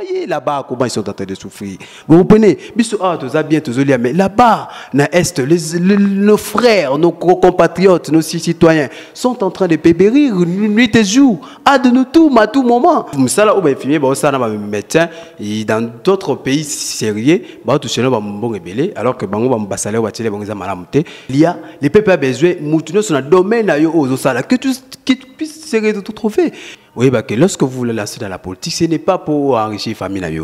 voyez là-bas comment ils sont en train de souffrir. Vous comprenez? Mais là-bas, dans l'Est, nos frères, nos compatriotes, nos citoyens sont en train de périr nuit et jour. De nous tout, à tout moment. Ça là, médecin, et dans d'autres pays sérieux, alors que il y a les peuples à besoin, sur le domaine que tu puisses se retrouver. Oui, que lorsque vous voulez lancer dans la politique, ce n'est pas pour enrichir la famille,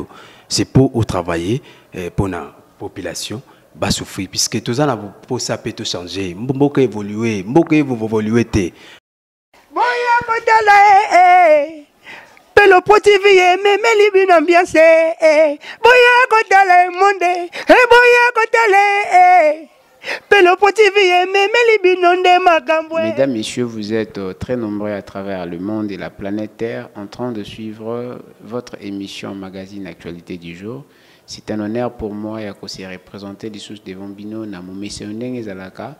c'est pour travailler pour la population. Bah souffrir puisque tout ça pour ça peut tout changer, beaucoup évoluer, Pelo potivie meme libin ambiance boya kotale monde boya kotale pelo potivie meme libinonde makambo. Mesdames, Messieurs, vous êtes très nombreux à travers le monde et la planète Terre en train de suivre votre émission magazine Actualité du jour. C'est un honneur pour moi de se représenter les sources devant Bino na mo missionnaire Zalaka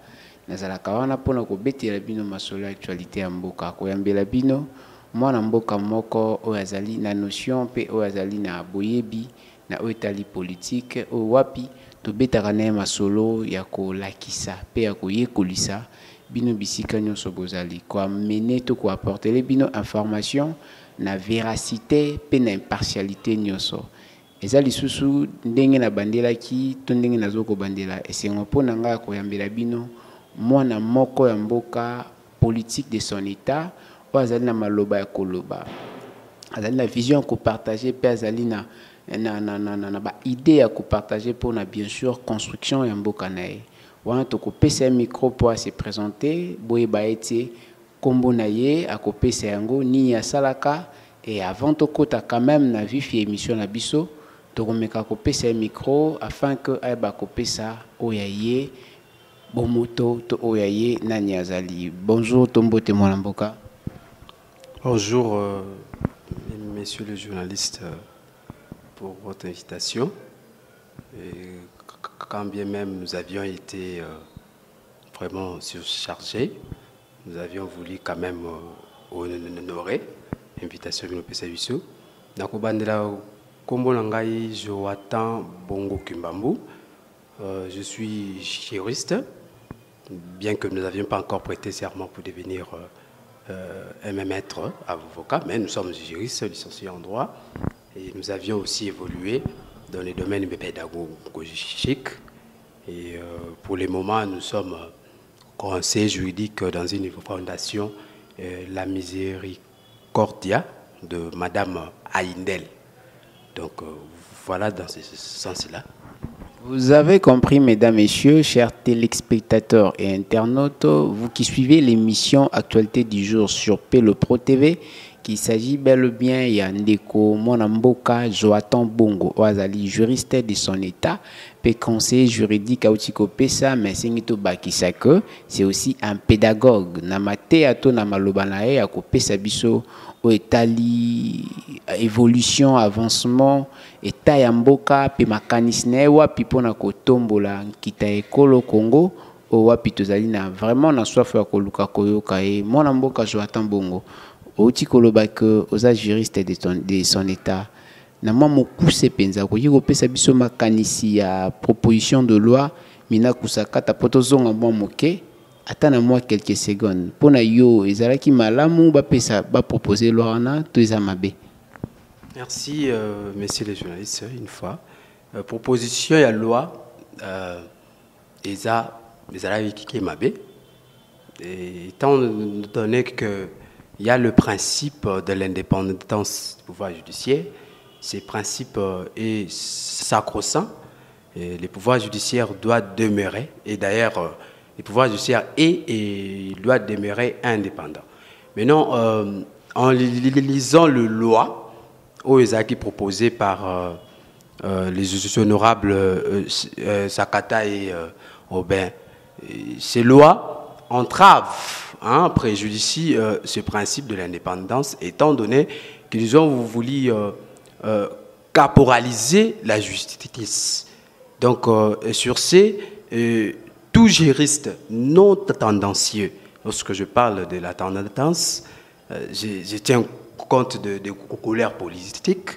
nazalaka wana pona ko betela bino masolo actualité ya mboka ko yambela bino mwana mboka moko oyo azali na notion pe oyo azali na boyebi na oyo etali politique oyo wapi tobetaka naye masolo ya kolakisa pe ya koyekolisa bino bisika nyonso bozali koamene to koapportele bino information na véracité pe na impartialité nyonso. Eza lisusu ndenge na bandela ki to ndenge nazoko bandela esengo mpona nga koyambela bino mwana moko ya mboka politique de son état oyo azali na maloba ya koloba azali na vision ya kopartage pe azali na ba idée ya kopartage mpona bien sûr construction ya mboka na ye wana tokopesa ya micro po se présenter boyeba ete kombo na ye akopesa yango nini asalaka et avant tokota quand même na vif ya émission na biso tokomeka kopesa ya micro afin que ayeba kopesa oya ye bomoto to oya ye nani azali. Bonjour Tombote mwana mboka. Bonjour messieurs les journalistes pour votre invitation. Et quand bien même nous avions été vraiment surchargés, nous avions voulu quand même honorer l'invitation de nos PSAUSO. Kombo Nangai Joatan Bongo Kimbambu. Je suis juriste, bien que nous n'avions pas encore prêté serment pour devenir maître avocat, mais nous sommes juristes licenciés en droit et nous avions aussi évolué dans les domaines pédagogiques. Et pour le moment, nous sommes conseillers juridiques dans une fondation, la Miséricordia de Madame Aïndel. Donc voilà dans ce sens-là. Vous avez compris, mesdames, messieurs, chers téléspectateurs et internautes, vous qui suivez l'émission Actualité du jour sur Pelo Pro TV, qu'il s'agit bel et bien Yandeko Monamboka Joatan Bongo, Oazali, juriste de son état, puis conseiller juridique à Outiko Pesa, mais c'est aussi un pédagogue. Namate ato namalobanae à Kopesa biso au etali évolution avancement eta ya mboka pe makanisne wapi pona kotombola kita ekolo Congo o wapi tozali na vraiment na soif ya koluka koyoka e mona mboka Joatan Bongo outi koloba que oza juriste de son état na mwa mokuse penza ko yiko pesa biso makanisi ya proposition de loi mina kusakata poto zonga mwa moke. Attends moi quelques secondes. Pour yo, ezalaki malamu ba pesa ba proposer loi to ezamabe. Merci messieurs les journalistes une fois. Proposition ya loi ezalaki ki mabe. Étant donné que il y a le principe de l'indépendance du pouvoir judiciaire, ce principe est sacro-saint. Le pouvoir judiciaire doit demeurer et d'ailleurs le pouvoir judiciaire et doit demeurer indépendant. Maintenant, en lisant le loi, qui est proposé par les honorables Sakata et Aubin, ces lois entravent, préjudicient ce principe de l'indépendance, étant donné qu'ils ont voulu caporaliser la justice. Donc, sur ces... tout juriste non tendancieux, lorsque je parle de la tendance, je tiens compte de colères politiques.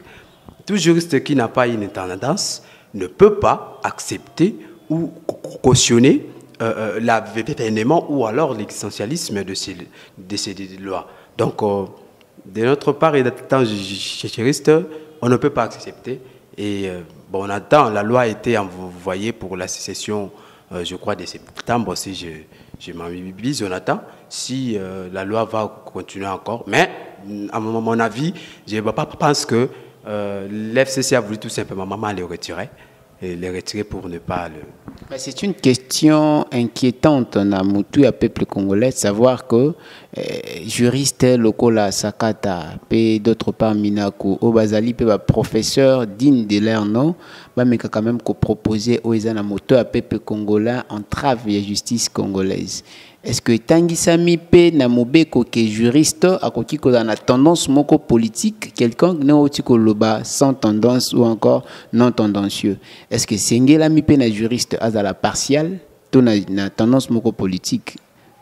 Tout juriste qui n'a pas une intendance ne peut pas accepter ou cautionner l'avènement ou alors l'existentialisme de ces lois. Donc, de notre part, et étant juriste, on ne peut pas accepter. Et bon, on attend, la loi a été envoyée pour la sécession, je crois, de septembre, si je m'abuse, on attend. Si la loi va continuer encore. Mais, à mon avis, je ne pense que l'FCC a voulu tout simplement les retirer. Et les retirer pour ne pas le... C'est une question inquiétante dans le peuple congolais, savoir que juristes locaux la Sakata, et d'autre part Minaku, Obazali, professeur digne de leur nom, mais quand même proposer aux moto à peuple congolais entrave la justice congolaise. Est-ce que Tanguy Sami P Namobeko qui est juriste a qui a une tendance moko politique, quelqu'un qui loba sans tendance ou encore non tendancieux? Est-ce que Sengela Mi P na juriste a la partiale, na tendance moko politique?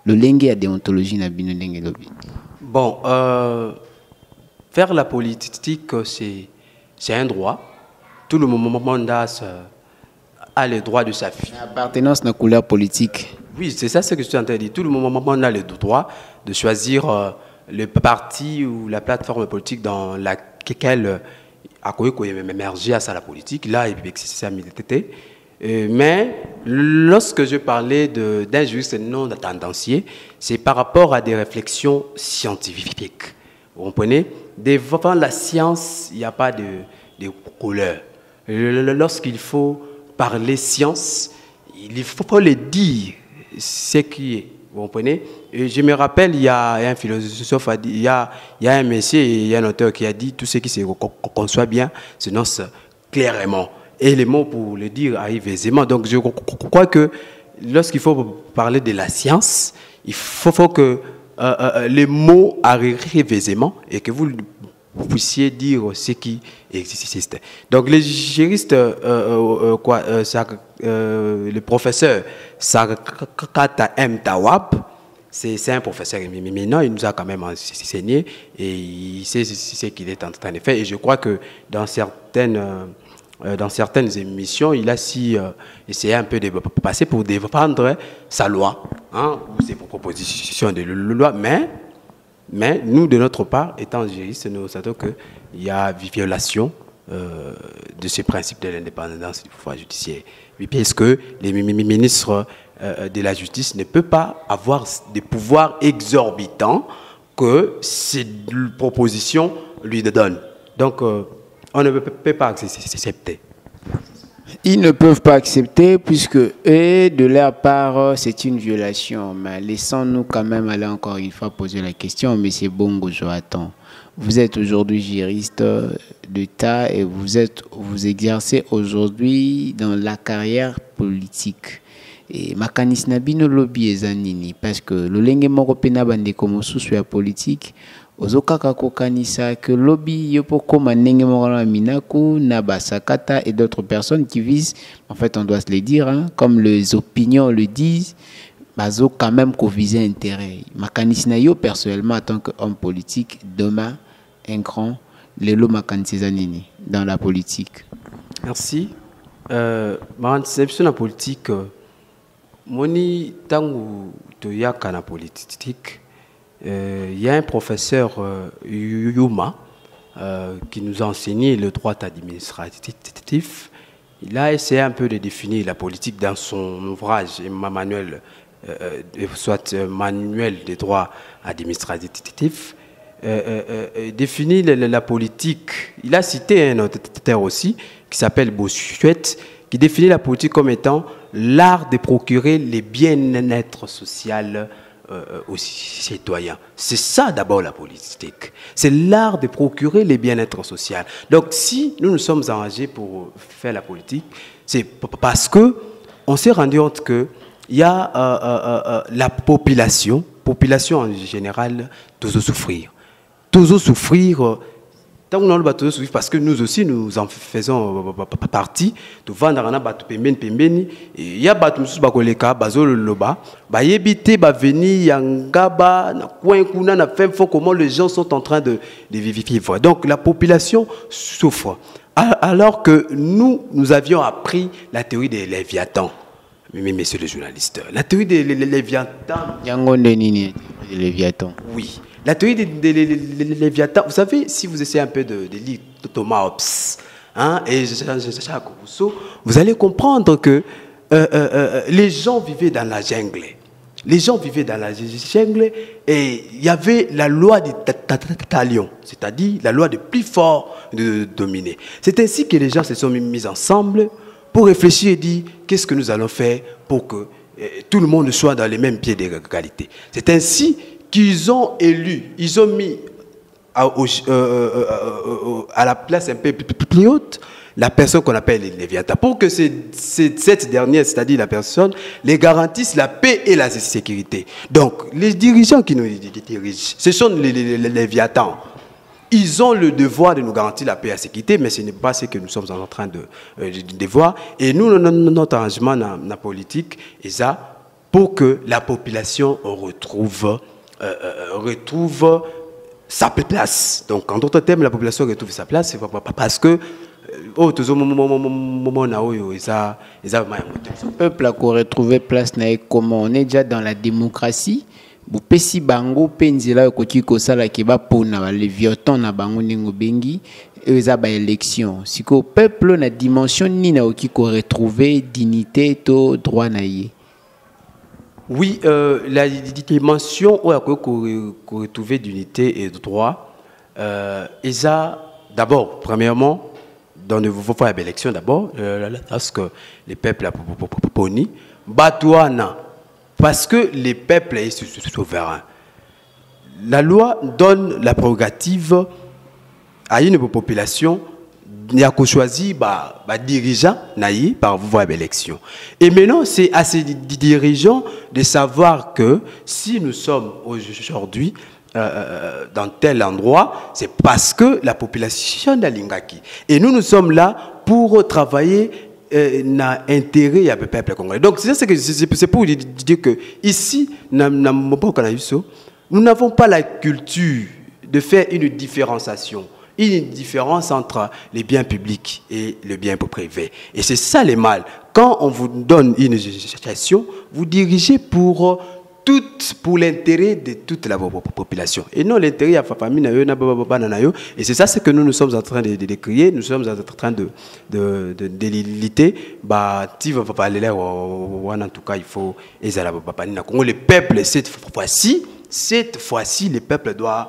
Le lengue a déontologie na bino lengue lobi. Bon, faire la politique c'est un droit. Tout le monde a le droit de sa vie. Appartenance na couleur politique. Oui, c'est ça ce que je suis en train de dire. Tout le monde a le droit de choisir le parti ou la plateforme politique dans laquelle il émerger à la politique. Là, il peut exercer sa militité. Mais lorsque je parlais d'un juriste non tendancier, c'est par rapport à des réflexions scientifiques. Vous comprenez? Devant la science, il n'y a pas de couleur. Lorsqu'il faut parler science, il faut le dire. Ce qui est, vous comprenez? Et je me rappelle, il y a un philosophe, il y a un monsieur, il y a un auteur qui a dit tout ce qui se conçoit bien s'énonce clairement. Et les mots pour le dire arrivent aisément. Donc je crois que lorsqu'il faut parler de la science, il faut que les mots arrivent aisément et que vous puissiez dire ce qui existe. Donc les juristes, le professeur Sakata M. Tawap, c'est un professeur éminent, il nous a quand même enseigné et il sait ce qu'il est en train de faire. Et je crois que dans certaines émissions, il a essayé un peu de passer pour défendre sa loi, hein, ou ses propositions de loi, mais nous, de notre part, étant juristes, nous savons qu'il y a violation de ce principe de l'indépendance du pouvoir judiciaire. Puisque les ministres de la justice ne peuvent pas avoir des pouvoirs exorbitants que ces propositions lui donnent. Donc, on ne peut pas accepter. Ils ne peuvent pas accepter puisque de leur part, c'est une violation. Mais laissons-nous quand même aller encore une fois poser la question. M. Bongo Joatan, vous êtes aujourd'hui juriste d'État et vous exercez aujourd'hui dans la carrière politique. Et makanis nabino lobby ezanini parce que le lenge moko pena bande comme sous la politique ozokaka kokanisa que lobby yopo koma ndenge moko na minaku na basakata et d'autres personnes qui visent, en fait on doit se le dire, hein, comme les opinions le disent, bazo quand même ko viser intérêt. Makanis na yo personnellement en tant qu'homme politique demain un grand lelo makanis ezanini dans la politique. Merci. Ma conception la politique Moni tangu toyaka na politique, il y a un professeur Yuma qui nous a enseigné le droit administratif. Il a essayé un peu de définir la politique dans son ouvrage manuel, soit manuel des droits administratifs. Définir la politique. Il a cité un auteur aussi qui s'appelle Bossuet, qui définit la politique comme étant l'art de procurer les bien-être social aux citoyens. C'est ça d'abord la politique. C'est l'art de procurer les bien-être social. Donc si nous nous sommes engagés pour faire la politique, c'est parce que on s'est rendu compte que il y a la population en général, toujours souffrir. Tant qu'on a parce que nous aussi, nous en faisons partie. Il y a des gens comment les gens sont en train de vivre. Donc la population souffre. Alors que nous avions appris la théorie des Léviathans. Mais messieurs les journalistes, la théorie des Léviathans... Oui. La théorie des Léviathans, vous savez, si vous essayez un peu de lire Thomas Hobbes et Jacques Rousseau, vous allez comprendre que les gens vivaient dans la jungle. Les gens vivaient dans la jungle et il y avait la loi du talion, c'est-à-dire la loi du plus fort de dominer. C'est ainsi que les gens se sont mis ensemble pour réfléchir et dire qu'est-ce que nous allons faire pour que tout le monde soit dans les mêmes pieds d'égalité. C'est ainsi qu'ils ont élu, ils ont mis à la place un peu plus haute la personne qu'on appelle les Léviathans, pour que cette dernière, c'est-à-dire la personne, les garantisse la paix et la sécurité. Donc, les dirigeants qui nous dirigent, ce sont les Léviathans. Ils ont le devoir de nous garantir la paix et la sécurité, mais ce n'est pas ce que nous sommes en train de voir. Et nous, notre arrangement dans la politique est ça, pour que la population retrouve sa place. Donc, en d'autres termes, la population retrouve sa place, c'est parce que le peuple a retrouvé place comment on est déjà dans la démocratie. Bupesi bango penzela koti kosala keba pona les viotons na bango ningo bengi eza ba élection. Siko peuple na dimension ni na oki ko retrouver dignité to droit na yé. Oui, la dimension où il faut retrouver d'unité et de droit, d'abord, premièrement, dans le voie d'élection, d'abord, parce que les peuples a poni, batouana, parce que les peuples sont souverains. La loi donne la prérogative à une population il y a choisi dirigeant par voie d'élection. Et maintenant, c'est à ces dirigeants de savoir que si nous sommes aujourd'hui dans tel endroit, c'est parce que la population d'Alingaki. Et nous sommes là pour travailler l'intérêt du peuple congolais. Donc, c'est pour dire que ici, nous n'avons pas la culture de faire une différenciation. Une différence entre les biens publics et le bien privé. Et c'est ça le mal. Quand on vous donne une gestion, vous dirigez pour l'intérêt de toute la population. Et non l'intérêt de la famille. Et c'est ça ce que nous sommes en train de décrire. Nous sommes en train de lutter. En tout cas, il faut... Le peuple, cette fois-ci, le peuple doit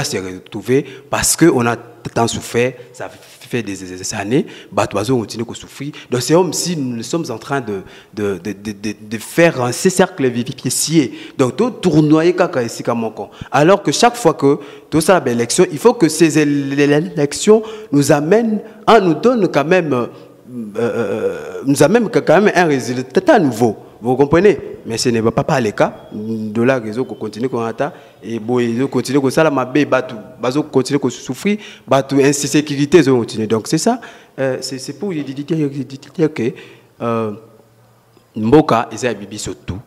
se retrouver parce qu'on a tant souffert, ça fait des années, les continuent à souffrir. Donc c'est comme si nous sommes en train de faire un cercle vicieux. Donc tout tournoyer alors que chaque fois que tout ça a élection, il faut que ces élections nous amènent, nous donnent quand même un résultat nouveau. Vous comprenez? Mais ce n'est pas le cas. De là, ils continuent à attendre et ils continuent à faire ils continuent à souffrir, insécurité. Donc c'est ça. C'est pour dire que Mboka, ils ont bibi surtout.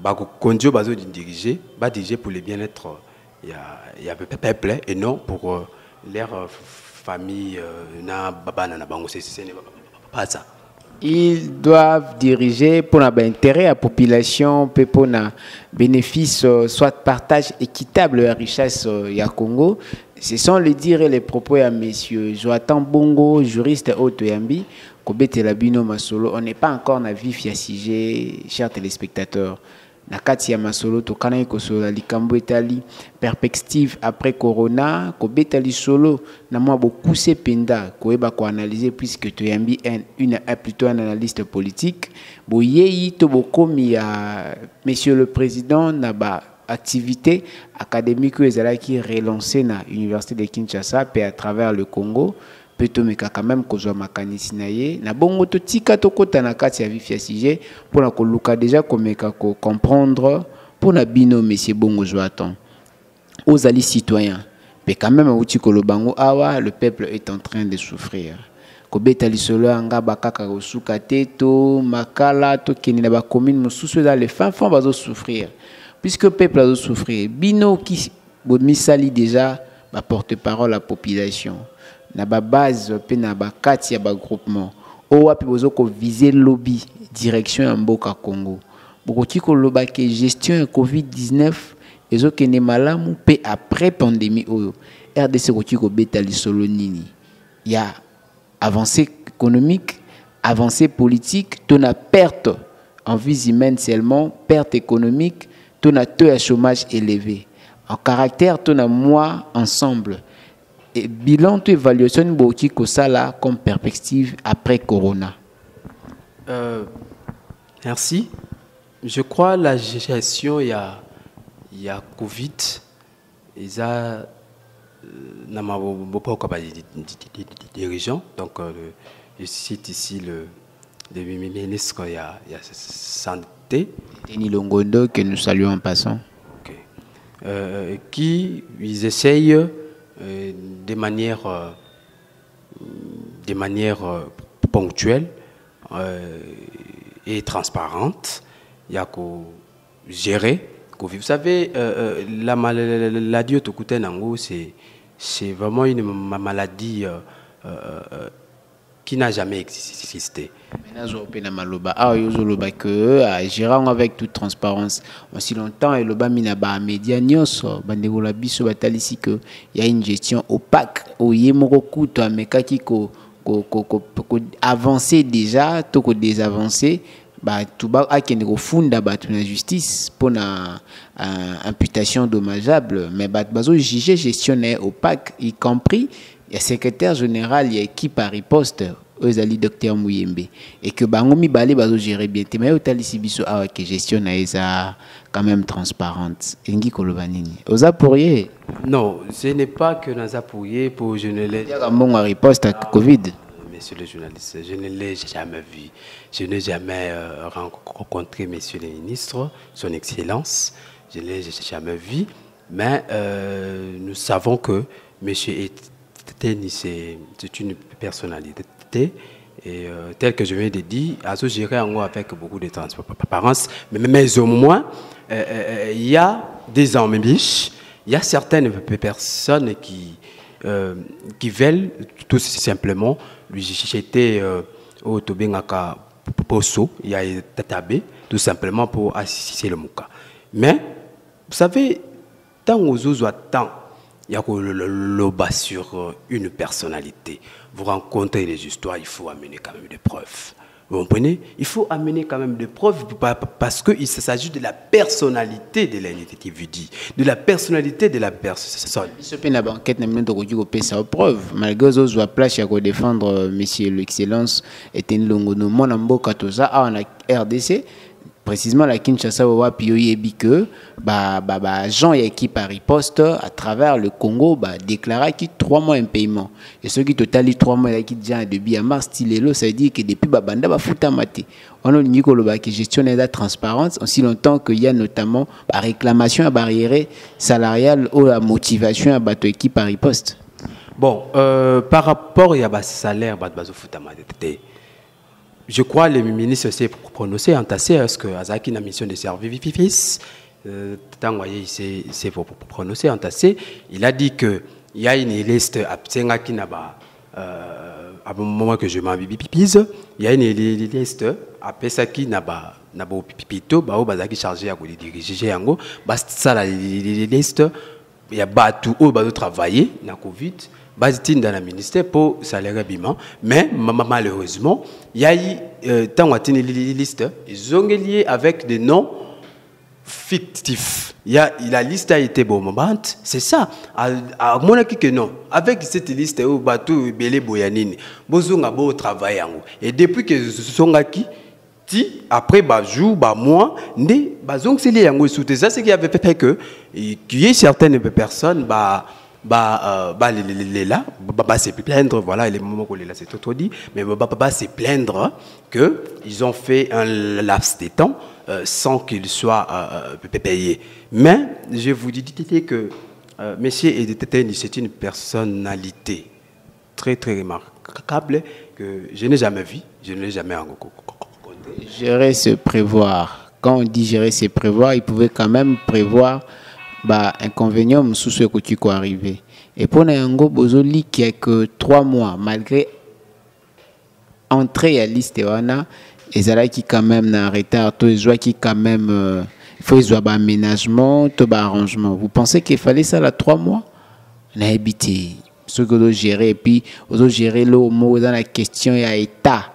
Ils diriger pour le bien-être il y a peuple et non pour leur famille. Ce n'est pas ça. Ils doivent diriger pour l'intérêt à la population, pour le bénéfice, soit partage équitable de la richesse du Congo. Ce sont les dires et les propos à messieurs Joatan Bongo, juriste Otoyambi, Kobete Labino Masolo. On n'est pas encore dans la vie fiasigée, chers téléspectateurs. Nakati ya masolo to kana ikosola likambo etali perspective après corona ko betali solo na mwa beaucoup se penda ko eba ko analyser puisque to yambi plutôt un analyste politique boyeyi to bokomi ya monsieur le président na ba activité académique ezala qui relancé na université de Kinshasa et à travers le Congo petomeka quand même kozwa makanisi na ye na bongo to tika to kota na kati ya vifia sujet pour na koluka déjà komeka ko comprendre pour na bino monsieur bongo Joatan aux alliés citoyens mais quand même outi kolobango awa le peuple est en train de souffrir ko betali solo anga bakaka kosuka teto makala to keni na ba commune mosusu dans les fins fond bazo souffrir puisque le peuple a souffrir bino qui misali déjà ba porte-parole la population. na ba base pe na ba kati ya ba groupement o wapi bozo ko viser lobby direction ya mboka Congo bokoki ko loba ke gestion ya COVID-19 ezokende malamu pe après pandémie oyo RDC koki ko beta lisolo nini ya avancée économique avancée politique tona perte en vies humaines seulement perte économique tona taux de chômage élevé en caractère tona moi ensemble et bilan de évaluation boki ko sala comme perspective après corona. Merci. Je crois la gestion il y a Covid ils a n'a pas dirigeant donc je cite ici le ministre il y a santé Denis Longondo que nous saluons en passant. Okay. Qui ils essayent de manière ponctuelle et transparente il y a qu'au gérer. Vous savez, la maladie autocoutée nango, c'est vraiment une maladie qui n'a jamais existé. Gérant avec toute transparence. Aussi longtemps, et le bas média nyos, bandegula biso batali que il y a une gestion opaque. Au yemoroku to amekaki ko avancer déjà, to ko désavancer. Bah tout bas a qui ne funda bah la justice pour na imputation dommageable mais bah bazo juger gestionnaire opaque y compris il y a secrétaire général il y a équipe à riposte aux ali docteur Mouyembe et que bango mi balé bazo gérer bien mais otali sibiso a que gestion na eza quand même transparente engi kolobanini oza pourrier non ce n'est pas que naza pourrier pour je ne l'ai bon à riposte à Covid. Monsieur le journaliste, je ne l'ai jamais vu. Je n'ai jamais rencontré Monsieur le ministre, son Excellence. Je ne l'ai jamais vu. Mais nous savons que Monsieur Eteni, c'est une personnalité. Et tel que je viens de dire, à se gérer en haut avec beaucoup de transparence. Mais au moins, il y a des embûches. Il y a certaines personnes qui veulent tout simplement lui jeter au Tobengaka Poso, il y a Tatabé, tout simplement pour assister le Mouka. Mais, vous savez, tant aux autres, tant il y a le bas sur une personnalité. Vous rencontrez les histoires, il faut amener quand même des preuves. Vous comprenez? Il faut amener quand même des preuves parce qu'il s'agit de la personnalité de l'individu, de la personnalité de la personne. Ce n'est pas enquête n'a preuve. Malgré les autres places à défendre Monsieur l'Excellence et Longono, mon ambo katoza en RDC. Précisément la Kinshasa wa piyoye que Jean et équipe à riposte à travers le Congo déclara qu'il 3 mois un paiement et ceux qui totalise 3 mois qui déjà depuis mars stilelo ça veut dire que depuis banda ba futa maté on a dit que gestion de la transparence aussi longtemps qu'il y a notamment la réclamation à barrière salariale ou la motivation à bateau équipe à riposte. Bon par rapport il y a salaire bazo futa maté. Je crois que le ministre s'est prononcé, entassé, est-ce que Azaki a une mission de service, s'est prononcé, entassé. Il a dit qu'il y a une liste à Ptsengaki Naba, à un moment que je m'embipise, il y a une liste à Pesaki Naba, Nabo Pipito, Bao Bazaki chargé à diriger Yango, Basta la liste, il y a Batou, Bao travailler, na Covid. Dans le ministère pour salaire bimant mais malheureusement il y a eu tant de listes ils ont lié avec des noms fictifs la liste a été bon moment c'est ça à mon avis que non avec cette liste au bateau belé boyanini bozonga bo travail et depuis que songaki après jour mois né bazong c'est lié yango sous ça c'est qui avait fait que il y a certaines personnes se plaindre, voilà, les moments où là c'est trop dit, mais se plaindre qu'ils ont fait un laps de temps sans qu'ils soient payés. Mais je vous dis que Monsieur Edeteni, c'est une personnalité très très remarquable que je n'ai jamais vue, je ne l'ai jamais rencontrée. Gérer, c'est prévoir. Quand on dit gérer, c'est prévoir, il pouvait quand même prévoir inconvénient sous ce que tu peux arriver. Et pour Nayango, Bozoli qui a que 3 mois, malgré entrée à liste, et ça qui quand même en retard, tout les qui quand même, il faut qu'ils un aménagement, tout un arrangement. Vous pensez qu'il fallait ça là 3 mois? On a habité. Ce que vous gérez, et puis vous gérez le mot dans la question, il y a état.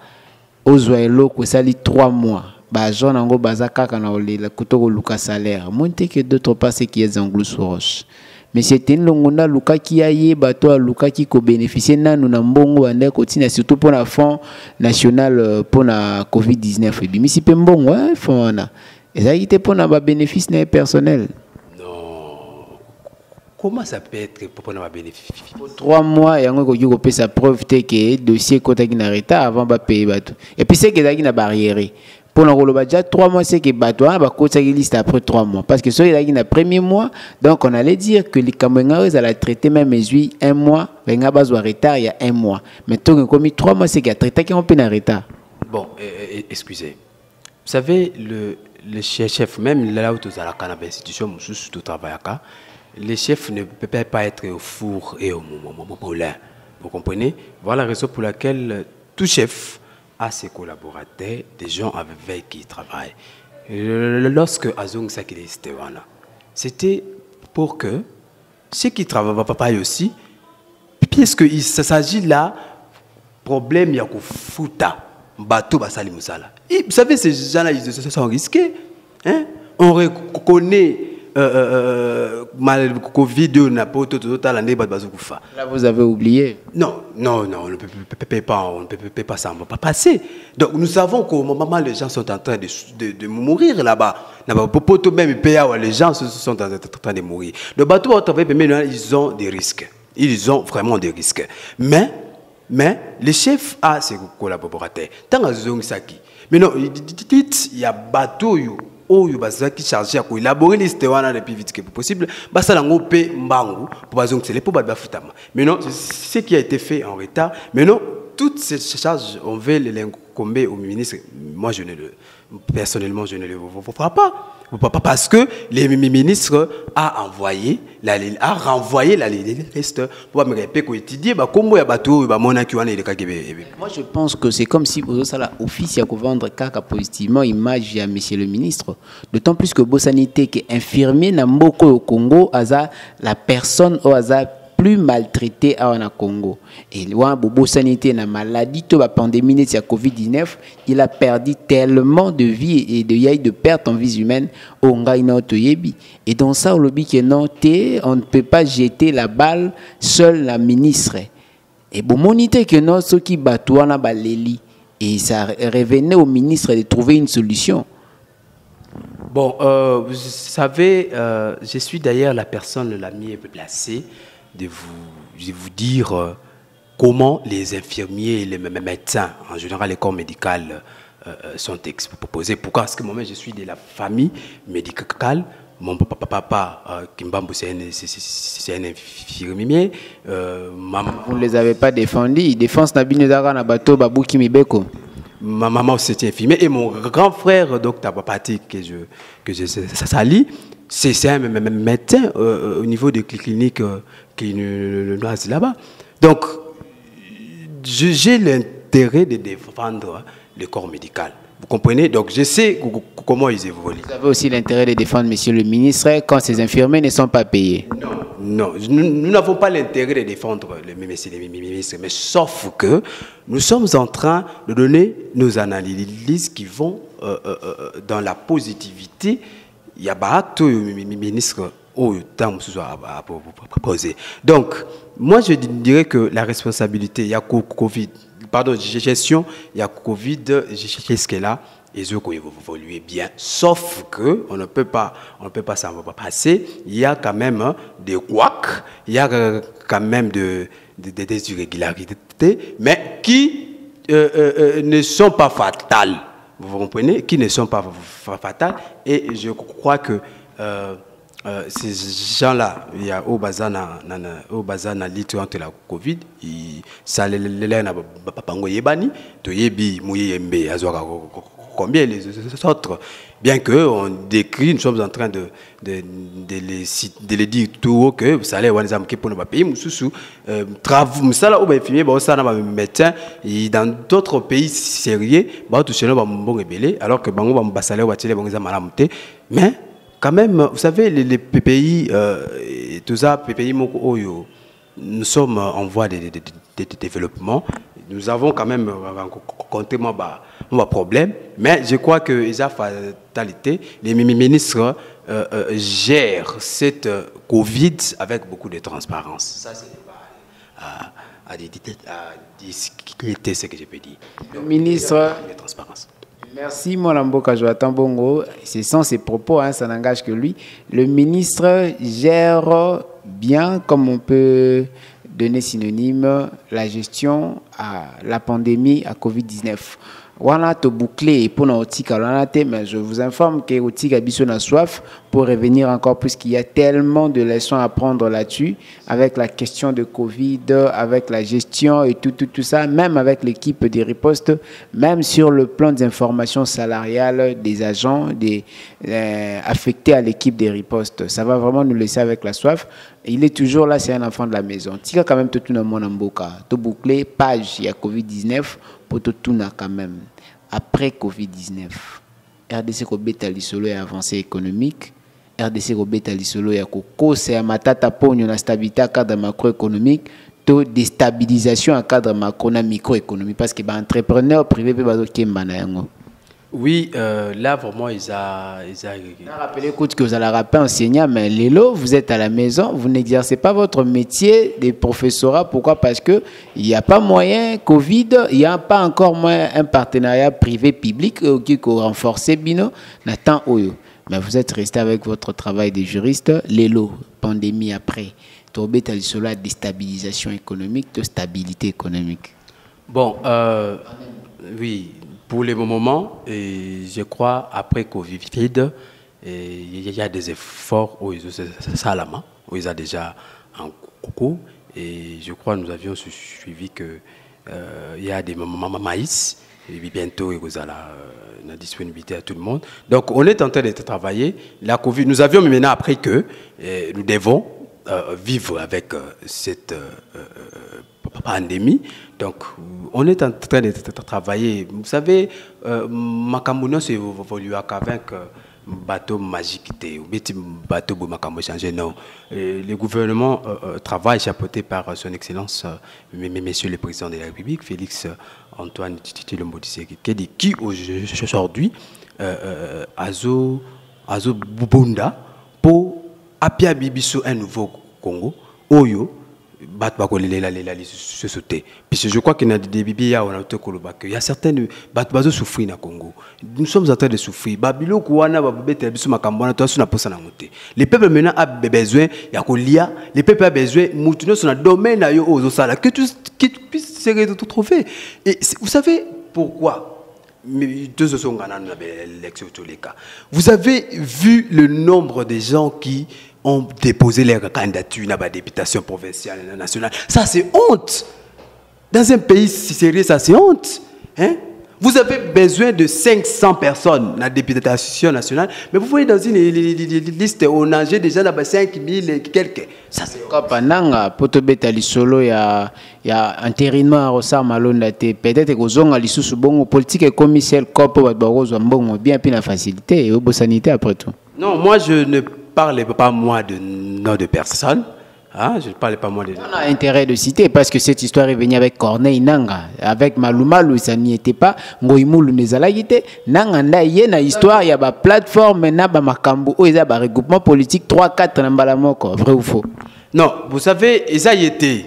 Vous avez l'eau que ça lit 3 mois. Bah, j'en ai un bazaka quand on a le couteau Lucas salaire. Montez que d'autres pas ce qui est en glou sur roche. Mais c'était une longue Luka qui a yé, bateau Luka qui ko bénéficié nan nous n'ambongo ande continue surtout pour la fonds national pour la Covid-19. Et bien, si pembongo, hein, fonds na. Et ça était pour na bénéfice personnel. Comment ça peut être pour avoir bénéfice? 3 mois, il y a un peu sa preuve que le dossier est en retard avant de payer. Et puis c'est que y a une barrière. Pour le déjà 3 mois, c'est que on va côté liste après 3 mois. Parce que soit il y a une premier mois, donc on allait dire que les Camerounais allaient traiter même les 1 mois, mais on besoin de retard il y a 1 mois. Mais tant qu'on mis 3 mois, c'est qu'il y a traité qui ont peu en retard. Bon, excusez. Vous savez, le chef, même là où tu as la institution, tout travail à les chefs ne peuvent pas être au four et au moulin. Vous comprenez? Voilà la raison pour laquelle tout chef a ses collaborateurs, des gens avec qui il travaille. Lorsque Azong Sakiliste, c'était pour que ceux qui travaillent aussi, puisqu'il s'agit là, problème, il y a un fouta, bateau, basali musala. Vous savez, ces gens-là, ils sont risqués. Hein? On reconnaît. Covid, n'a pas là, vous avez oublié. Non, on ne peut pas ça, on ne peut pas passer. Donc, nous savons qu'au moment les gens sont en train de mourir là-bas. Même les gens sont en train de mourir. Le bateau, ils ont des risques. Ils ont vraiment des risques. Mais les chefs a ses collaborateurs. Tant que Saki. Mais non, il y a bateau. Qui chargé à élaborer les stéwanas le plus vite que possible, ça l'a ngopé mbangu pour bazong c'est pour badba futama. Mais non, ce qui a été fait en retard. Mais non, toutes ces charges on veut les incomber au ministre. Moi personnellement je ne le ferai pas. Parce que le ministre a renvoyé la liste pour me répéter quotidien comment il y a bateau moi je pense que c'est comme si vous avez l'office à vendre caca positivement image à monsieur le ministre, d'autant plus que Bossanité qui est infirmier na mboko au Congo aza la personne au hasard plus maltraité au Congo. Et loin Bobo Sanité na maladie, la pandémie de la Covid-19, il a perdu tellement de vie et de pertes en vie humaine au Ngaïna Toyebi. Et dans ça, on ne peut pas jeter la balle seul la ministre. Et bon, monité que non, ceux qui battent na baléli. Et ça revenait au ministre de trouver une solution. Bon, vous savez, je suis d'ailleurs la personne la mieux placée de vous dire comment les infirmiers et les médecins, en général les corps médicaux, sont exposés. Pourquoi? Parce que moi je suis de la famille médicale. Mon papa Kimbambo, c'est un infirmier. Vous ne les avez pas défendus. Défense Nabinezara Nabato Babou Kimibeko. Ma maman c'était infirmier et mon grand frère docteur Papati que je salis, c'est un médecin au niveau des cliniques qui nous là-bas. Donc j'ai l'intérêt de défendre le corps médical. Vous comprenez? Donc je sais comment ils évoluent. Vous avez aussi l'intérêt de défendre monsieur le ministre quand ces infirmiers ne sont pas payés. Non, nous n'avons pas l'intérêt de défendre les ministres, mais sauf que nous sommes en train de donner nos analyses qui vont dans la positivité. Il y a beaucoup de ministres au temps à poser. Donc, moi je dirais que la responsabilité, il y a Covid, pardon, gestion, il y a Covid, jusque-là, ils ont évolué bien, sauf que on ne peut pas s'en passer. Il y a quand même des couacs, il y a quand même des irrégularités, mais qui ne sont pas fatales. Vous comprenez? Qui ne sont pas fatales. Et je crois que ces gens-là, il y a au bazana litre entre la Covid, ça les n'a pas yebani, to yebi mouye yembe azwaka combien les autres. Bien qu'on décrit, nous sommes en train de les dire tout haut que vous savez, on est pour nos pays, médecin dans d'autres pays sérieux, alors que mais quand même, vous savez, les pays, tout ça, les pays, nous sommes en voie de développement. Nous avons quand même rencontré mon problème, mais je crois que les fatalité, les ministres gèrent cette Covid avec beaucoup de transparence. Ça, c'est à discuter ce que je peux dire. Le ministre. Transparence. Merci, Molamboka Joatan Bongo. Ce sont ses propos, hein, ça n'engage que lui. Le ministre gère bien, comme on peut donner synonyme, la gestion à la pandémie à Covid-19. Wana to boucler pour mais je vous informe que Otika Bisso a soif pour revenir encore plus qu'il y a tellement de leçons à prendre là-dessus avec la question de Covid, avec la gestion et tout ça, même avec l'équipe des ripostes, même sur le plan des informations salariales des agents affectés à l'équipe des ripostes. Ça va vraiment nous laisser avec la soif. Il est toujours là, c'est un enfant de la maison. Tika quand même tout le monde en boca. To boucler page il y a Covid-19 pour tout quand même. Après Covid-19, RDC Kobeta Lisolo et avancée économique, RDC Kobeta Lisolo et Koko, c'est un matata pogno na stabilité à cadre macroéconomique, to déstabilisation à cadre macroéconomique parce que les entrepreneurs privés peuvent oui, là vraiment ils a rappelé que vous allez rappeler enseignant, mais Lélo, vous êtes à la maison, vous n'exercez pas votre métier de professorat. Pourquoi? Parce que il n'y a pas moyen Covid, il n'y a pas encore moyen un partenariat privé-public qui a renforcé Bino. Nathan Oyo, mais vous êtes resté avec votre travail de juriste. Lélo, pandémie après, tombé sur la déstabilisation économique, de stabilité économique. Bon, oui. Pour le moment, je crois, après Covid, il y a des efforts où ils ont déjà en cours. Et je crois que nous avions suivi qu'il y a des maïs. Et bientôt, il y a la disponibilité à tout le monde. Donc, on est en train de travailler. La Covid, nous avions maintenant appris que nous devons vivre avec cette pandémie. Donc, on est en train de travailler. Vous savez, Makamouno s'est évolué avec bateau magique, bateau Makamou changé. Non, le gouvernement travaille chapeauté par son Excellence, Monsieur le Président de la République, Félix Antoine Tshilombo Tshisekedi, qui aujourd'hui Azo Bunda pour appuyer Bibiso un nouveau Congo, Oyo. Puisque je crois qu'il y a des bébés, il y a certaines qui souffrent au Congo. Nous sommes en train de souffrir. Les peuples maintenant ont besoin, les peuples ont besoin, nous sommes dans le domaine que tu puisses se retrouver. Et vous savez pourquoi? Vous avez vu le nombre de gens qui ont déposé leur candidature à la députation provinciale et nationale. Ça, c'est honte. Dans un pays si sérieux, ça, c'est honte. Hein? Vous avez besoin de 500 personnes dans la députation nationale, mais vous voyez dans une liste, on a déjà 5000 et quelques. Ça, c'est honte. Il y a intérimaire au Malonda, peut-être que vous avez des bon politique et commissaire bien la facilité et la sanité après tout. Non, moi, je ne parle pas moi de nom de personne. Ah, je ne parle pas moi de... On a intérêt de citer parce que cette histoire est venue avec Corneille Nanga, avec Malumalu, ça n'y était pas. Ngoïmoulou Nezalaïté, Nanga, il y a une histoire, il y a une plateforme, il y a un regroupement politique 3-4 Nambalamoko, vrai ou faux? Non, vous savez, ils y étaient.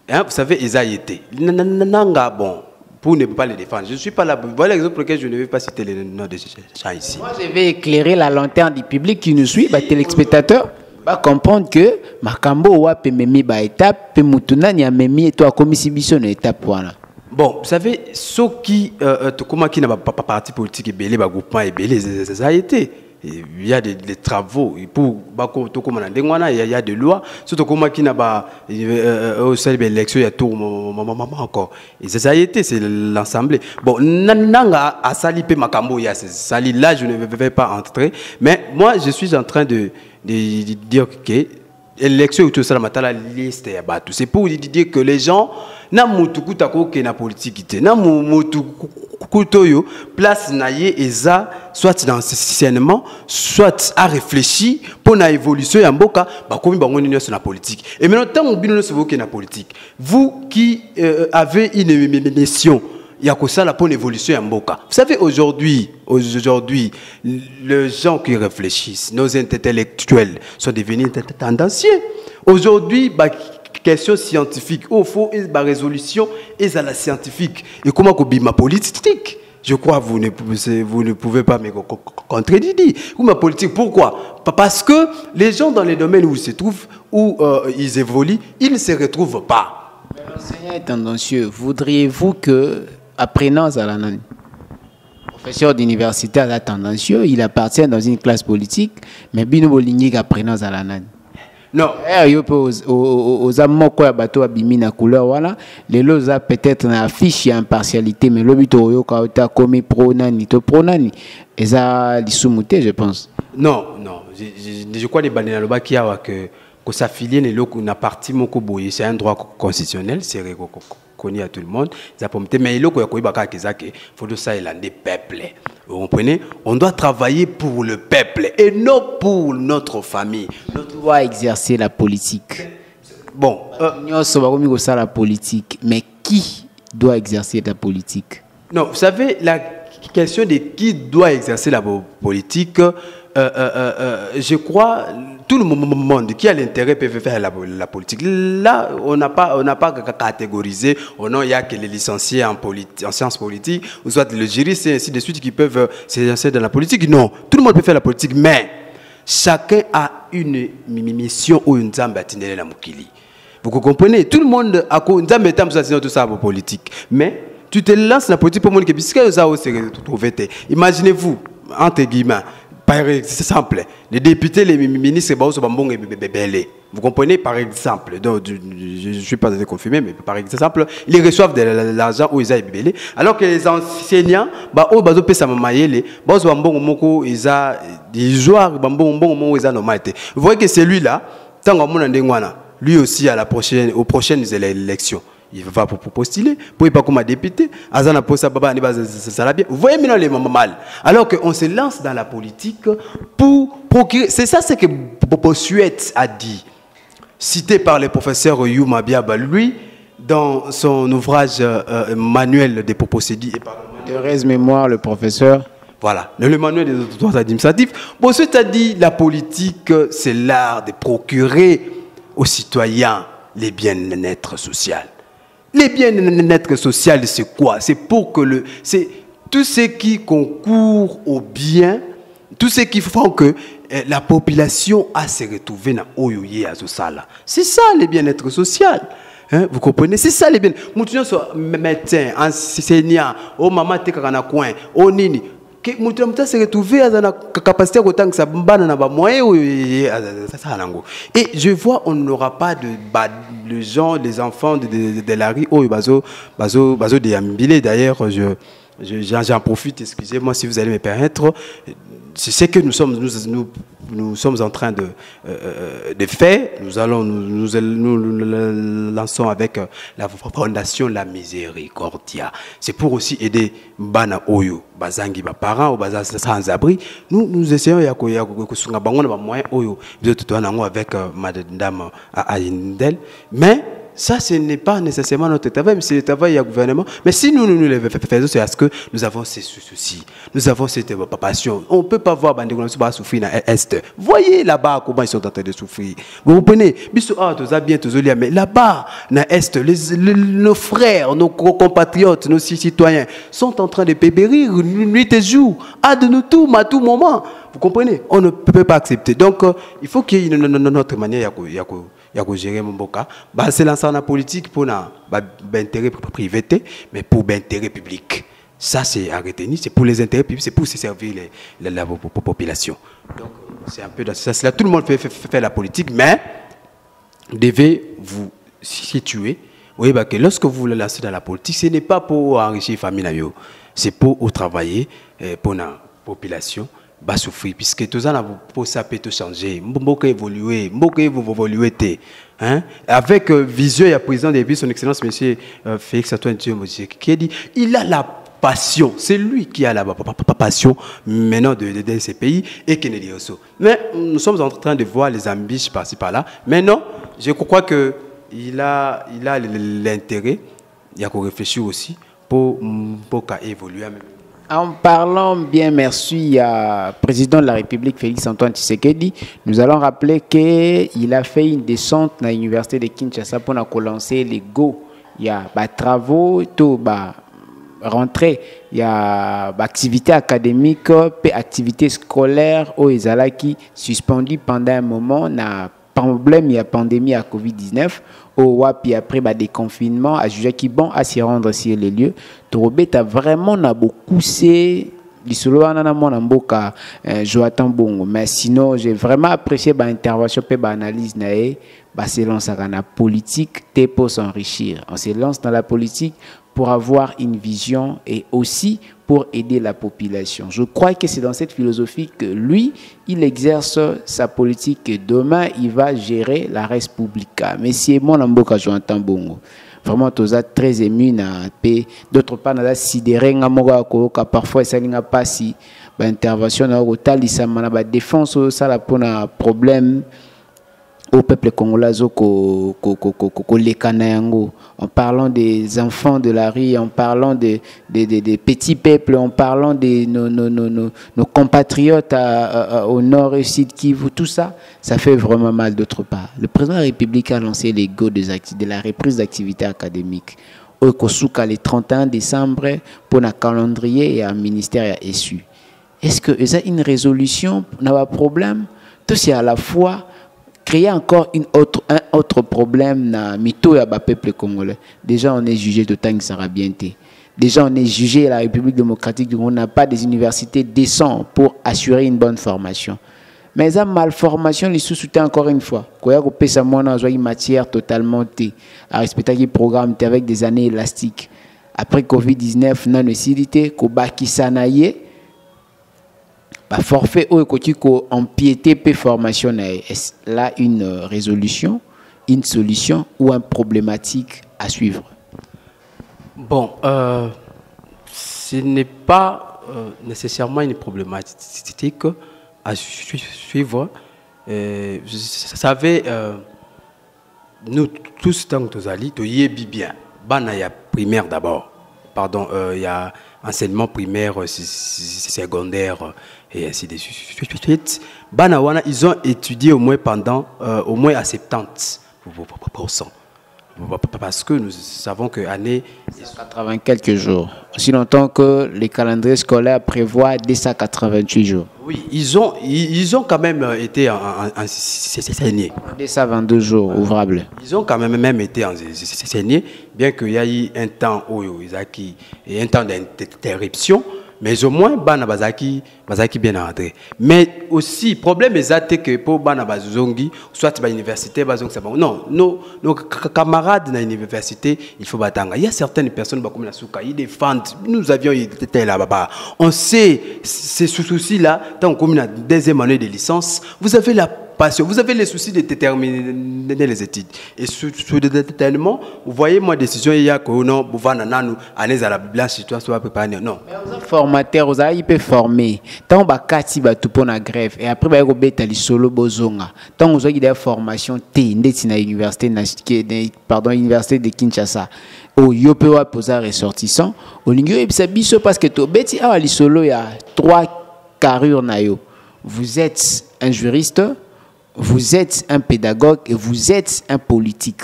Hein, vous savez, ils y étaient. Nanga, bon, pour ne pas les défendre. Je ne suis pas là. Voilà l'exemple pour lequel je ne vais pas citer les noms de ces gens ici. Moi, je vais éclairer la lanterne du public qui nous suit, téléspectateurs. Va comprendre que Makambo wa pememi ba étape pe mutuna ni amemi et toi commission na étape voilà. Bon, vous savez ceux qui comment qui n'a pas parti politique et belé ba groupement et belé ça a été il y a des travaux. Pour il y a des lois. Surtout comme qui n'a pas au sein de l'élection, il y a tout encore. Et ça a été, c'est l'Assemblée. Bon, nanga a sali pe makambo ya sali. Là, je ne vais pas entrer. Mais moi, je suis en train de dire que l'élection où tout ça la liste est abattue. C'est pour dire que les gens na mutuku tako ke na politique te na mutuku toyo place naie eza soit dans saisonnement soit à réfléchir pour na évolution ya mboka ba komi bango nino sur la politique. Et maintenant tant bino se voke na politique, vous qui avez une mission il y a que ça la pour évolution ya mboka. Vous savez aujourd'hui les gens qui réfléchissent, nos intellectuels sont devenus tendancieux. Aujourd'hui question scientifique, il faut une résolution et à la scientifique. Et comment ma politique? Je crois que vous ne pouvez pas me contredire. Ma politique, pourquoi? Parce que les gens dans les domaines où ils se trouvent, où ils évoluent, ils ne se retrouvent pas. L'enseignant est tendancieux. Voudriez-vous que, apprenant à la professeur d'université à la tendancieux, il appartient dans une classe politique, mais Bino Boligny apprenant à la non. Aux amoko ya bateau abimina couleur voilà les loza peut-être na affiche ya impartialité mais l'obito yo ka comme pro nani to pro nani eza lisumuté je pense. Non je crois les banana loba qui a que s'affilier les locaux na parti moko boye c'est un droit constitutionnel c'est connu à tout le monde ça peut mais loko ya koiba ka kezake faut de ça des peuples. Vous comprenez? On doit travailler pour le peuple et non pour notre famille. On doit exercer la politique. Bon, la politique, mais qui doit exercer la politique? Non, vous savez, la question de qui doit exercer la politique, je crois tout le monde qui a l'intérêt peut faire la politique. Là, on n'a pas catégorisé. Il n'y a que les licenciés en sciences politiques, ou soit les juristes et ainsi de suite qui peuvent s'exercer dans la politique. Non, tout le monde peut faire la politique, mais chacun a une mission ou une zamba tinele la mukili. Vous comprenez? Tout le monde a une zamba tout ça pour politique, mais tu te lances dans la politique pour moi que puisque ça se retrouver. Imaginez-vous entre guillemets. Par exemple, les députés, les ministres, vous comprenez, par exemple, donc, je ne suis pas confirmé, mais par exemple, ils reçoivent de l'argent où ils ont bébé. Alors que les enseignants, vous voyez que celui-là, lui aussi aux prochaines élections. Il va pour postuler, pour pas comme député, vous voyez maintenant les mal. Alors qu'on se lance dans la politique pour procurer. C'est ça ce que Bossuet a dit, cité par le professeur Yuma Biaba, lui, dans son ouvrage Manuel des proposés. Thérèse Mémoire, le professeur. Voilà, le manuel des droits administratifs. Bossuet a dit la politique, c'est l'art de procurer aux citoyens les bien-être sociaux. Les bien-être social, c'est quoi? C'est pour que c'est tout ce qui concourt au bien, tout ce qui font que la population a se retrouvé dans Oyoye Azosala. C'est ça le bien-être social. Hein? Vous comprenez? C'est ça le bien. Moutounion soit médecin, enseignant, oh maman te kakana coin, oh nini. Que Moutounion se retrouvé à la capacité autant que ça banane na ba moyen ça nango. Et je vois on n'aura pas de les gens, les enfants de la rue, oh bazo déambulé. D'ailleurs, j'en profite. Excusez-moi si vous allez me permettre. C'est ce que nous sommes en train de faire. Nous lançons avec la fondation La Miséricordia. C'est pour aussi aider Bana Oyo, Bazangi, parents ou Bazan sans abri. Nous essayons avec Madame Aïndel, mais ça, ce n'est pas nécessairement notre travail, mais c'est le travail du gouvernement. Mais si nous le faisons, c'est parce que nous avons ces soucis, nous avons cette passion. On ne peut pas voir Bandé Goulansouba souffrir dans l'Est. Voyez là-bas comment ils sont en train de souffrir. Vous comprenez? Mais là-bas, dans l'Est, nos frères, nos compatriotes, nos citoyens sont en train de périr nuit et jour, de nous tout, à tout moment. Vous comprenez? On ne peut pas accepter. Donc, il faut qu'il y ait une autre manière de gérer mon boka. C'est lancer la politique pour l'intérêt privé, mais pour l'intérêt public. Ça, c'est à retenir, c'est pour les intérêts publics, c'est pour se servir la population. Donc, c'est un peu dans ce sens-là. Tout le monde fait la politique, mais vous devez vous situer. Oui, bah, que lorsque vous vous lancez dans la politique, ce n'est pas pour enrichir la famille, c'est pour travailler pour la population. Va souffrir puisque tout ça pour ça peut tout changer beaucoup évoluer hein avec vision et président depuis son excellence monsieur Félix Antoine Diome qui dit il a la passion, c'est lui qui a la passion maintenant de ces pays et qui n'est aussi. Mais nous sommes en train de voir les ambitions par-ci par-là. Mais non, je crois que il a l'intérêt, il y a qu'on réfléchir aussi pour évoluer. En parlant bien merci à président de la République Félix Antoine Tshisekedi, nous allons rappeler qu'il a fait une descente à l'université de Kinshasa pour lancer les go. Il y a des travaux, tout rentrée, il y a activité académique, activité scolaire aux Ezalaki suspendu pendant un moment na problème il y a pandémie à Covid-19 au wapi après déconfinement à juger qui bon à s'y rendre sur les lieux Torobé a vraiment na beaucoup c'est l'isolo na mon mboka Joatan Bongo mais sinon j'ai vraiment apprécié intervention pe analyse nae se lance dans la politique pour s'enrichir on se lance dans la politique pour avoir une vision et aussi pour aider la population. Je crois que c'est dans cette philosophie que lui, il exerce sa politique et demain, il va gérer la Respublica. Mais si mon amboka Joatan Bongo, vraiment, tu es très ému na paix. D'autre part, on a sidéré que parfois, ça n'a pas si intervention na rotal, ça m'a défense, ça la pour un problème au peuple congolais en parlant des enfants de la rue, en parlant des petits peuples, en parlant de nos compatriotes au nord et sud Kivu, tout ça, ça fait vraiment mal d'autre part. Le président de la République a lancé les go de la reprise d'activités académiques. Au Kosuka le 31 décembre pour un calendrier et un ministère issu. Est-ce que ça une résolution n'a pas de problème? Tout c'est à la fois créer encore un autre problème dans le peuple congolais. Déjà, on est jugé de temps que ça va bien. Déjà, on est jugé à la République démocratique du Congo. On n'a pas des universités décentes pour assurer une bonne formation. Mais la malformation, les sous-soutient encore une fois. Quand on a une matière totalement à respecter le programme avec des années élastiques. Après Covid-19, non nécessité, Kobaki Sanaye. Forfait ou empiété pe formation est là une résolution, une solution ou une problématique à suivre? Bon, ce n'est pas nécessairement une problématique à suivre. Vous savez, nous tous tant que nous allons, tu y es bien. Il y a primaire d'abord. Pardon, il y a enseignement primaire, secondaire et ainsi de suite. Banawana, ils ont étudié au moins pendant au moins à 70%. Parce que nous savons que l'année 80 quelques jours. Aussi longtemps que les calendriers scolaires prévoient 288 jours. Oui, ils ont quand même été enseignés. 222 jours ouvrables. Ils ont quand même été enseignés, bien qu'il y ait eu un temps d'interruption. Mais au moins, Bana Bazaki bien entré. Mais aussi, le problème est que pour Bana Bazongi, soit à l'université, non, nos camarades dans l'université, il faut battre. Il y a certaines personnes comme la Souka, ils défendent. Nous avions été là-bas. On sait, ces soucis-là, tant qu'on a deuxième année de licence, vous avez la passion, vous avez les soucis de déterminer les études. Et sur le déterminement, vous voyez, moi, décision, il y a que non, vous allez à la blanche, toi, soit préparé. Non. Formateur, vous avez pu former. Tant que vous avez tout pour la grève. Et après, vous avez les solo bozonga. Tant que vous avez des formations, l'université de Kinshasa. Au Yopewa posa ressortissant. Au Lingio, et ça biso parce que tu beti à les solo, il y a 3 carrures nayo. Vous êtes un juriste, vous êtes un pédagogue et vous êtes un politique.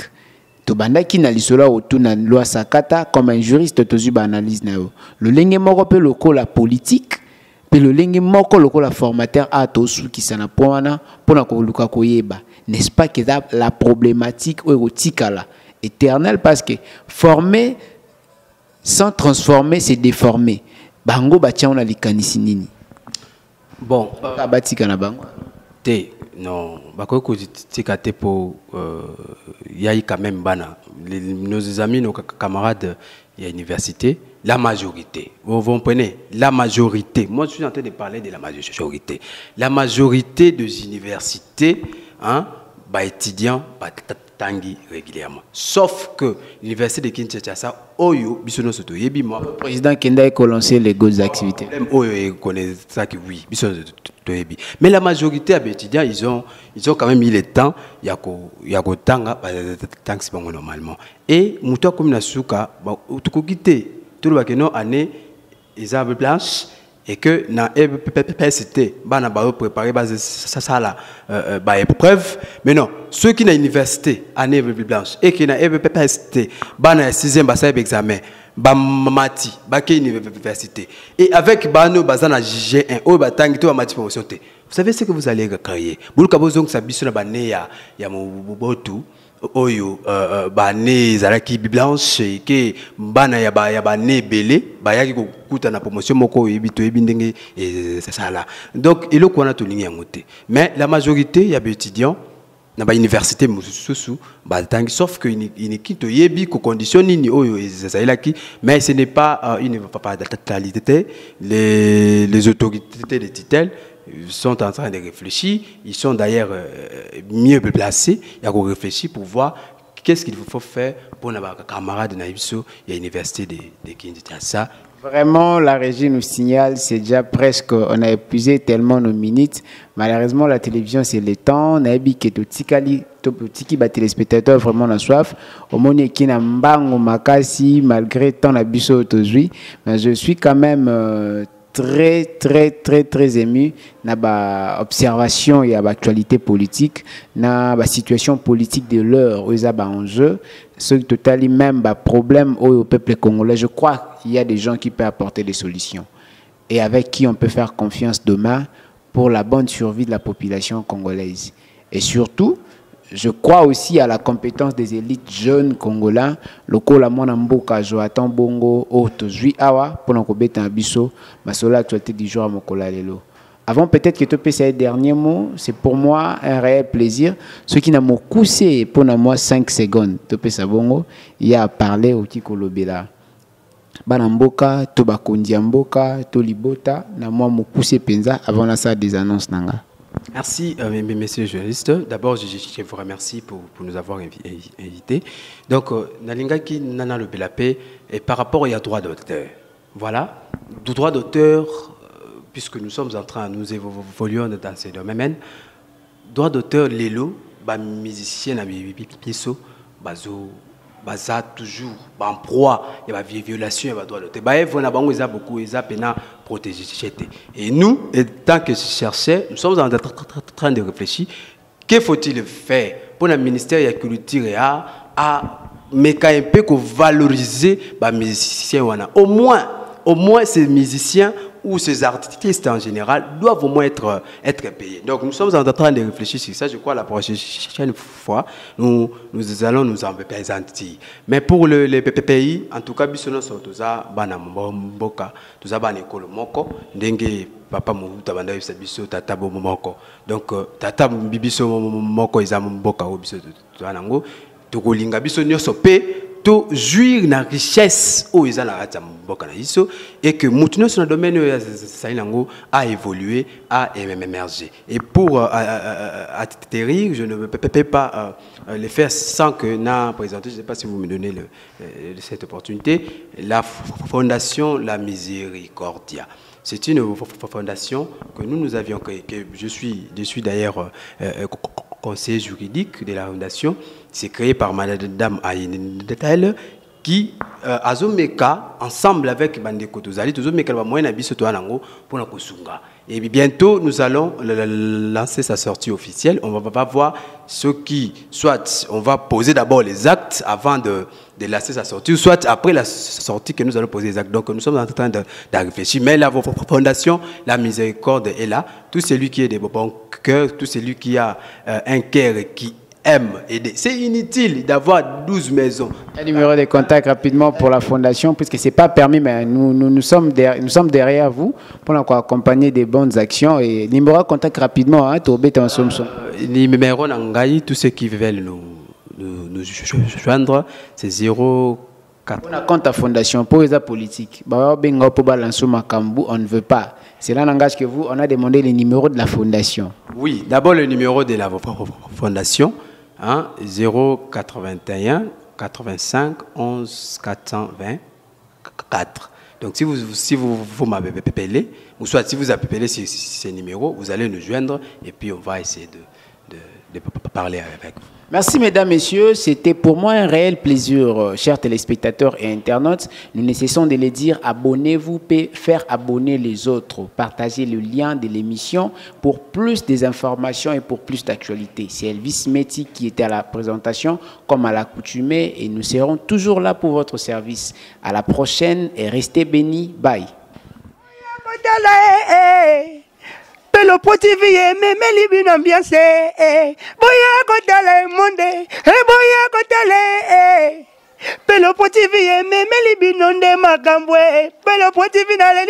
Tobanda qui na lisola autour na loi sakata comme un juriste tozuba analyse nao. Le lenge moko pe loko la politique, pe le lenge moko loko la formateur a tosu qui sana poana pona ko luka koyeba. N'est-ce pas que la problématique érotique là éternelle parce que former sans transformer, c'est déformer. Bango batia on a likanisi nini. Bon, batika na bango. Non, bako tikate pour y quand même bana nos amis, nos camarades à l'université, la majorité. Vous comprenez? La majorité. Moi, je suis en train de parler de la majorité. La majorité des universités, hein, bah étudiants, bah tangi régulièrement. Sauf que l'université de Kinshasa, Oyo, bisono soto yebi moi. Le président Kenda a lancé les grosses activités. Oyo connaît ça que oui, bisono soto yebi. Mais la majorité des étudiants, ils ont quand même mis le temps, yako tanga, tant que c'est normalement. Et muto comme na suka, bah tout quitter, tout le bakeno année, ils ont blanche. Et que na EPPCT, bana ba préparer base ça là ba épreuve, mais non, ceux qui na université année blanche et qui na EPPCT, bana 6e ba ça examen, ba mati, ba ke université. Et avec bano bazana G1 o ba tangi to mati promotion te. Vous savez ce que vous allez créer. Buluka bozong sa biso na ba ne ya mobotu. Oyo bane zalaki blanche ke bana ya ba ne belé bayaki ko kuta na promotion moko ebito ebindenge et c'est ça là. Donc il est quoi na to lingi ngote. Mais la majorité ya étudiants na ba université mususu ba tangi sauf que il quitte yebi ko condition ni oyo ezalaki mais ce n'est pas une fatalité. Les autorités de tutelle sont en train de réfléchir, ils sont d'ailleurs mieux placés, ils ont réfléchi pour voir qu'est-ce qu'il faut faire pour nos camarades de Naïbiso et l'université de Kinshasa. Vraiment, la régie nous signale, c'est déjà presque, on a épuisé tellement nos minutes. Malheureusement, la télévision, c'est le temps. On a ébiqué tout tiki téléspectateurs vraiment en soif. Au monde qui n'a mbango makasi malgré tant d'abus aujourd'hui, mais je suis quand même très ému na ba observation et ba actualité politique na ba situation politique de l'heure où ils a ba enjeu ce totalement même ba problème au peuple congolais. Je crois qu'il y a des gens qui peuvent apporter des solutions et avec qui on peut faire confiance demain pour la bonne survie de la population congolaise. Et surtout, je crois aussi à la compétence des élites jeunes congolais. Loko la mona mboka Joatan Bongo Otozui Awa pour n'kobeta abiso masola actualité du jour à Mokola lelo. Avant peut-être que tu peux ces derniers mots, c'est pour moi un réel plaisir. Ce qui n'a m'ont coussé pour moi 5 secondes. Tu peux sabongo, il y a parlé au Tikolobela. Banamboka, Tobakondia mboka, Tolibota, na moi m'ont coussé penza avant la salle des annonces nanga. Merci, messieurs les journalistes. D'abord, je vous remercie pour nous avoir invités. Donc, Nalingaki Nana le Belapé, et par rapport à droit d'auteur. Voilà, du droit d'auteur, puisque nous sommes en train, nous évoluons dans ces domaines. Droit d'auteur, Lélo, musicien, Piso, Bazo, Baza toujours en proie, il y a des violations, il y a des droits d'auteur. Il y a beaucoup, il y a protégé. Et nous, tant que chercheurs, nous sommes en train de réfléchir. Que faut-il faire pour le ministère de la Culture et à un peu valoriser les musiciens? Au moins ces musiciens ou ces artistes en général doivent au moins être payés. Donc nous sommes en train de réfléchir sur ça. Je crois que la prochaine fois, nous allons nous en présenter. Mais pour les pays, en tout cas, bisono sont tous à Banamboka, tous à Banekolo Moko, Dengue Papa Mouta Banda Biso Tata Moko. Donc Tata Bibiso Moko Izamboka ou Biso Tuanango, Togolinga Biso Nyosope. Jouir na richesse où ils ont la et que maintenant sur le domaine a évolué, a émergé. Et pour atterrir, je ne peux pas le faire sans que n'a présenté, je ne sais pas si vous me donnez cette opportunité, la Fondation La Miséricordia. C'est une fondation que nous avions créée, que je suis d'ailleurs conseiller juridique de la fondation. C'est créé par Madame Aïn Detel qui a ensemble avec Bandeko Tozali, pour la Kosunga. Et bientôt, nous allons lancer sa sortie officielle. On va voir ce qui, soit on va poser d'abord les actes avant de lancer sa sortie, soit après la sortie que nous allons poser les actes. Donc nous sommes en train de réfléchir. Mais la fondation, la miséricorde est là. Tout celui qui est de bon cœur, tout celui qui a un cœur qui aiment aider. C'est inutile d'avoir 12 maisons. Un numéro de contact rapidement pour la fondation, puisque ce n'est pas permis, mais nous sommes derrière vous pour accompagner des bonnes actions. Et numéro de contact rapidement, hein, Numéro Nangaï, tous ceux qui veulent nous joindre, c'est 0. On a compte à fondation pour les politiques. On ne veut pas. C'est là n'engage que vous. On a demandé les numéros de la fondation. Oui, d'abord le numéro de la fondation, hein, 081 85 11 424. Donc si vous m'avez appelé, ou soit si vous appelez ces numéros, vous allez nous joindre et puis on va essayer de parler avec vous. Merci mesdames, messieurs. C'était pour moi un réel plaisir, chers téléspectateurs et internautes. Nous ne cessons de les dire, abonnez-vous, faire abonner les autres, partagez le lien de l'émission pour plus des informations et pour plus d'actualités. C'est Elvis Meti qui était à la présentation, comme à l'accoutumée, et nous serons toujours là pour votre service. À la prochaine et restez bénis. Bye. Pelo poti vie me libin ambiance boya kotale monde boya kotale pelo poti vie me libin onde makambwe pelo poti vie nale